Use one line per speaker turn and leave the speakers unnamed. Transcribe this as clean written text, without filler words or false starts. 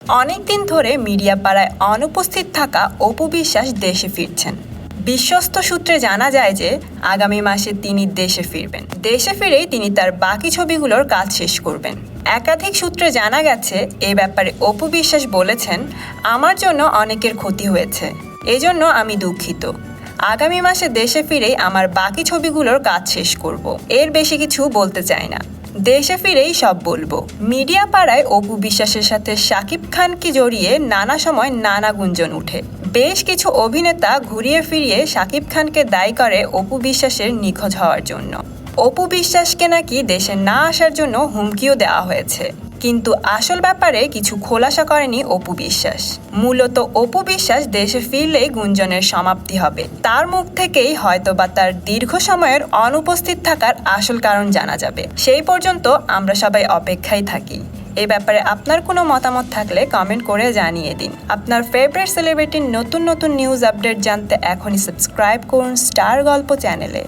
অনেকদিন ধরে মিডিয়া পাড়ায় অনুপস্থিত থাকা অপু বিশ্বাস দেশে ফিরছেন। বিশ্বস্ত সূত্রে জানা যায় যে আগামী মাসে তিনি দেশে ফিরবেন। দেশে ফিরেই তিনি তার বাকি ছবিগুলোর কাজ শেষ করবেন। একাধিক সূত্রে জানা গেছে, এ ব্যাপারে অপু বিশ্বাস বলেছেন, আমার জন্য অনেকের ক্ষতি হয়েছে, এজন্য আমি দুঃখিত। আগামী মাসে দেশে ফিরেই আমার বাকি ছবিগুলোর কাজ শেষ করব। এর বেশি কিছু বলতে চাই না, দেশে ফিরেই সব বলবো। মিডিয়া পাড়ায় অপু বিশ্বাসের সাথে শাকিব খানকে জড়িয়ে নানা সময় নানা গুঞ্জন উঠে। বেশ কিছু অভিনেতা ঘুরিয়ে ফিরিয়ে শাকিব খানকে দায়ী করে অপু বিশ্বাসের নিখোঁজ হওয়ার জন্য। অপু বিশ্বাসকে নাকি দেশে না আসার জন্য হুমকিও দেওয়া হয়েছে, কিন্তু আসল ব্যাপারে কিছু খোলাসা করেনি অপু বিশ্বাস। মূলত অপু বিশ্বাস দেশে ফিরলেই গুঞ্জনের সমাপ্তি হবে। তার মুখ থেকেই হয়তোবা তার দীর্ঘ সময়ের অনুপস্থিত থাকার আসল কারণ জানা যাবে। সেই পর্যন্ত আমরা সবাই অপেক্ষায় থাকি। এই ব্যাপারে আপনার কোনো মতামত থাকলে কমেন্ট করে জানিয়ে দিন। আপনার ফেভারিট সেলিব্রিটির নতুন নতুন নিউজ আপডেট জানতে এখনই সাবস্ক্রাইব করুন স্টার গল্প চ্যানেলে।